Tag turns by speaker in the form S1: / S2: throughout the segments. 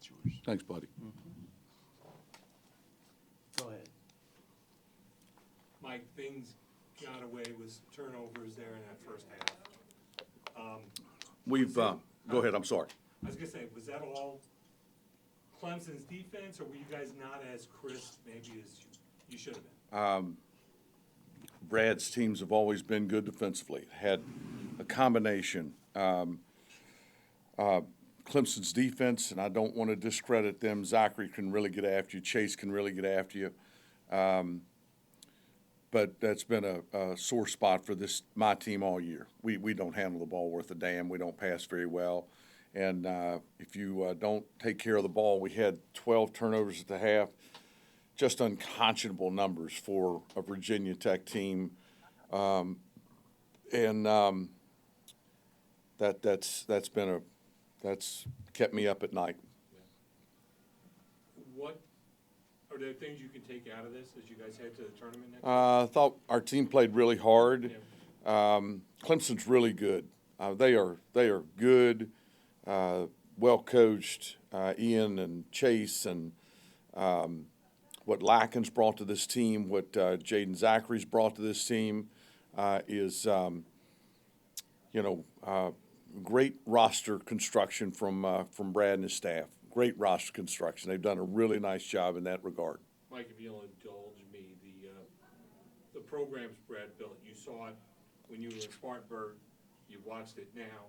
S1: yours.
S2: Thanks, buddy.
S3: Go ahead.
S4: Mike, things got away with turnovers there in that first half.
S2: Go ahead, I'm sorry.
S4: I was gonna say, was that all Clemson's defense, or were you guys not as crisp maybe as you should have been?
S2: Brad's teams have always been good defensively. Had a combination. Clemson's defense, and I don't want to discredit them. Zachary can really get after you. Chase can really get after you. But that's been a sore spot for my team all year. We don't handle the ball worth a damn. We don't pass very well. And if you don't take care of the ball, we had 12 turnovers at the half. Just unconscionable numbers for a Virginia Tech team. That's kept me up at night.
S4: What are there things you can take out of this as you guys head to the tournament next
S2: I thought our team played really hard.
S4: Yeah.
S2: Clemson's really good. They are good, well coached. Ian and Chase and what Lackens brought to this team, what Jaden Zachary's brought to this team is great roster construction from Brad and his staff. Great roster construction. They've done a really nice job in that regard.
S4: Mike, if you'll indulge me, the programs Brad built, you saw it when you were in Spartanburg, you watched it now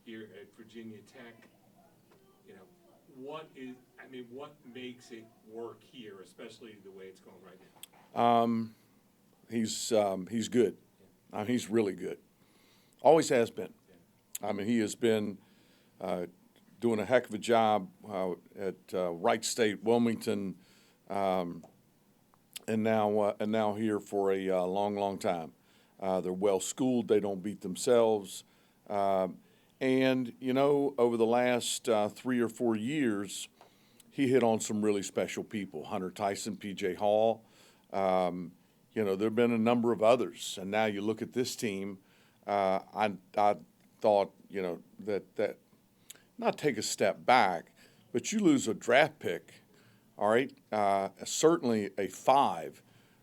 S4: here at Virginia Tech. You know, what makes it work here, especially the way it's going right now?
S2: He's good. He's really good. Always has been. He has been doing a heck of a job at Wright State, Wilmington, and now here for a long, long time. They're well schooled. They don't beat themselves. And over the last 3 or 4 years, he hit on some really special people: Hunter Tyson, P.J. Hall. There have been a number of others, and now you look at this team. I thought that not take a step back, but you lose a draft pick, all right, certainly a 5.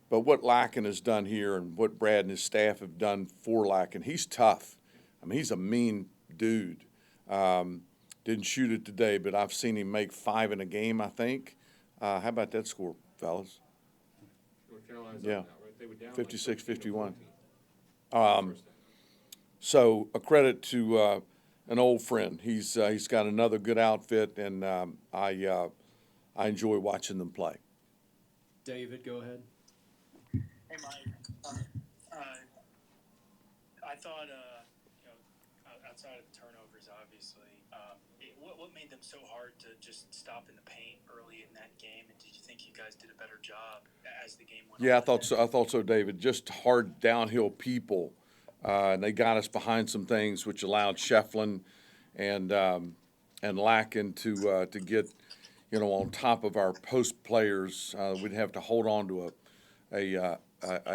S2: But what Lacken has done here and what Brad and his staff have done for Lacken, he's tough. He's a mean dude. Didn't shoot it today, but I've seen him make 5 in a game, I think. How about that score, fellas?
S4: North Carolina's
S2: Yeah.
S4: up now, right? They were down
S2: 56-51.
S4: First half.
S2: So a credit to an old friend. He's got another good outfit, and I enjoy watching them play.
S3: David, go ahead.
S5: Hey, Mike. I thought, outside of the turnovers, obviously, what made them so hard to just stop in the paint early in that game? And did you think you guys did a better job as the game went on?
S2: Yeah, I thought so, David. Just hard downhill people, and they got us behind some things, which allowed Shefflin and Lacken to get on top of our post players. We'd have to hold on to a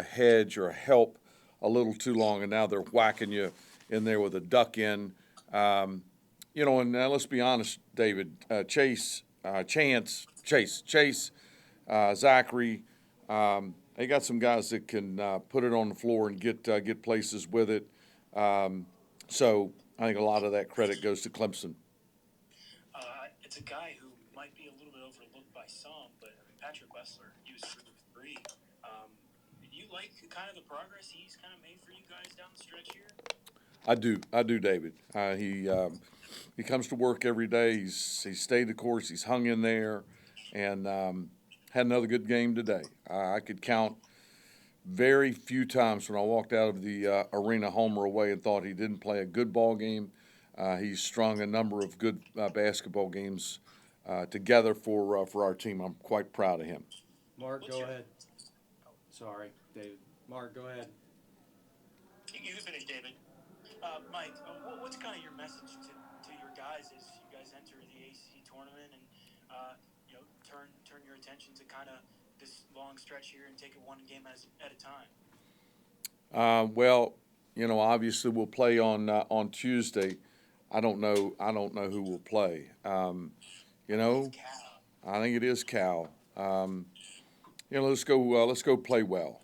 S2: hedge or a help a little too long, and now they're whacking you in there with a duck in. And now let's be honest, David, Chase, Zachary, they got some guys that can put it on the floor and get places with it. So I think a lot of that credit goes to Clemson.
S5: It's a guy who might be a little bit overlooked by some, but Patrick Wessler, he was 3 of 3. Do you like kind of the progress he's kind of made for you guys down the stretch here?
S2: I do, David. He comes to work every day. He's stayed the course. He's hung in there, and had another good game today. I could count very few times when I walked out of the arena, home or away, and thought he didn't play a good ball game. He's strung a number of good basketball games together for our team. I'm quite proud of him.
S3: Mark, go ahead. Sorry, David. Mark, go ahead.
S5: You can finish, David. Mike, what's kind of your message to your guys as you guys enter the ACC tournament and turn your attention to kind of this long stretch here and take it one game at a time?
S2: Well, obviously we'll play on Tuesday. I don't know who will play. You know,
S5: Cal.
S2: I think it is Cal. Let's go play well.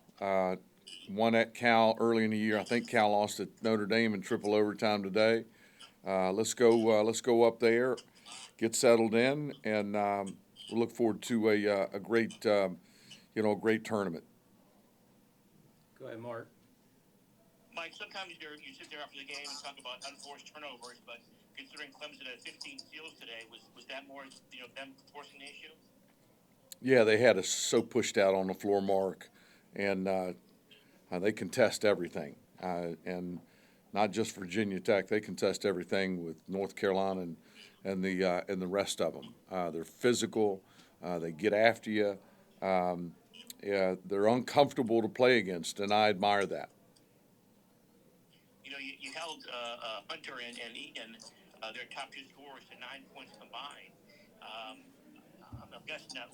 S2: Won at Cal early in the year. I think Cal lost at Notre Dame in triple overtime today. Let's go up there, get settled in, and we'll look forward to a great great tournament.
S3: Go ahead, Mark.
S1: Mike, sometimes you sit there after the game and talk about unforced turnovers, but considering Clemson had 15 steals today, was that more them forcing the issue?
S2: Yeah, they had us so pushed out on the floor, Mark, and they contest everything, and not just Virginia Tech. They contest everything with North Carolina and the rest of them. They're physical. They get after you. Yeah, they're uncomfortable to play against, and I admire that.
S1: You held Hunter and Eaton, their top two scorers, to 9 points combined. I'm guessing that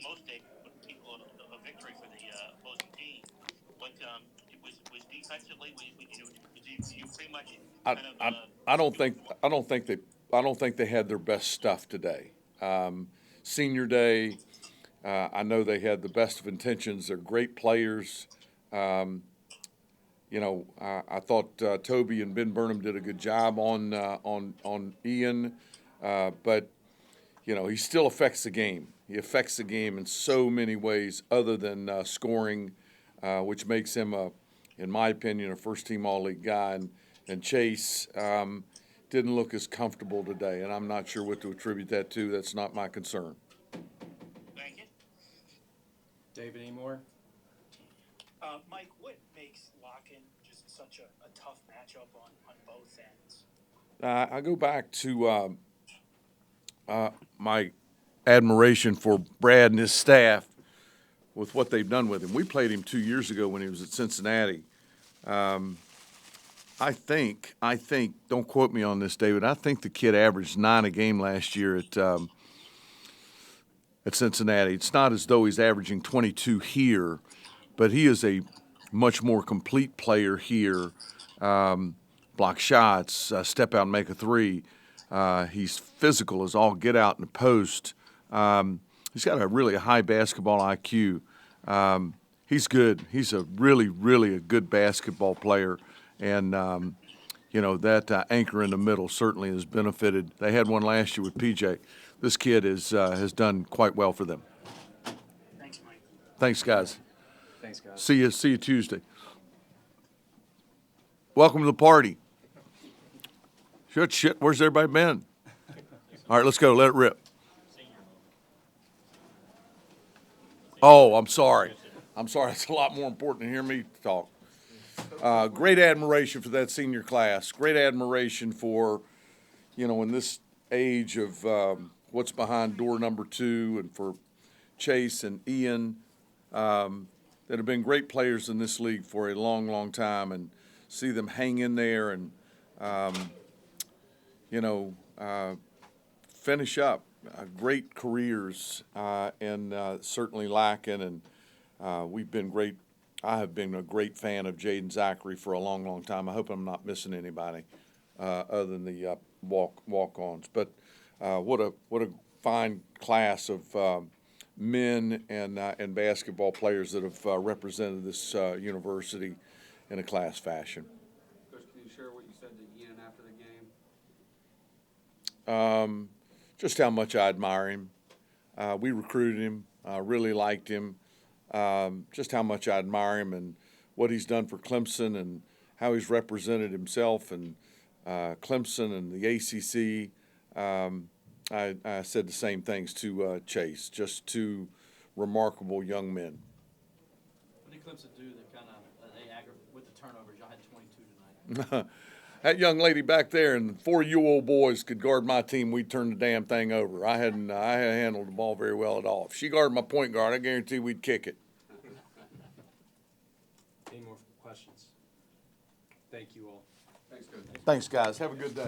S1: most days would equal a victory for the opposing team. But was defensively, was you pretty much kind of?
S2: I don't think they had their best stuff today. Senior day, I know they had the best of intentions. They're great players. I thought Toby and Ben Burnham did a good job on Ian, but he still affects the game. He affects the game in so many ways other than scoring, which makes him, in my opinion, a first-team All-League guy. And Chase didn't look as comfortable today, and I'm not sure what to attribute that to. That's not my concern.
S1: Thank you.
S3: David, any more?
S5: Mike, what makes lock-in just such a tough matchup on both ends?
S2: I go back to my admiration for Brad and his staff with what they've done with him. We played him 2 years ago when he was at Cincinnati. I think, don't quote me on this, David, I think the kid averaged 9 a game last year at Cincinnati. It's not as though he's averaging 22 here, but he is a much more complete player here. Block shots, step out and make a three. He's physical as all get out in the post. He's got a really high basketball IQ. He's good. He's a really a good basketball player. And, that anchor in the middle certainly has benefited. They had one last year with PJ. This kid has done quite well for them.
S5: Thanks, Mike.
S2: Thanks, guys.
S3: Thanks, guys.
S2: See you Tuesday. Welcome to the party. Shit, where's everybody been? All right, let's go. Let it rip. Oh, I'm sorry. It's a lot more important to hear me talk. Great admiration for that senior class. Great admiration for, in this age of what's behind door number 2, and for Chase and Ian that have been great players in this league for a long time, and see them hang in there and, finish up great careers and certainly lacking. And we've been great. I have been a great fan of Jaden Zachary for a long time. I hope I'm not missing anybody other than the walk-ons. But what a fine class of men and basketball players that have represented this university in a class fashion.
S6: Coach, can you share what you said to Ian after the game?
S2: Just how much I admire him. We recruited him, really liked him. Just how much I admire him and what he's done for Clemson and how he's represented himself and Clemson and the ACC. I said the same things to Chase. Just two remarkable young men.
S7: What did Clemson do that kind of they aggravate with the turnovers? Y'all had 22 tonight.
S2: That young lady back there and 4 you old boys could guard my team, we'd turn the damn thing over. I hadn't handled the ball very well at all. If she guarded my point guard, I guarantee we'd kick it.
S3: Any more questions? Thank you all.
S6: Thanks, Coach.
S2: Thanks, guys. Have a good day.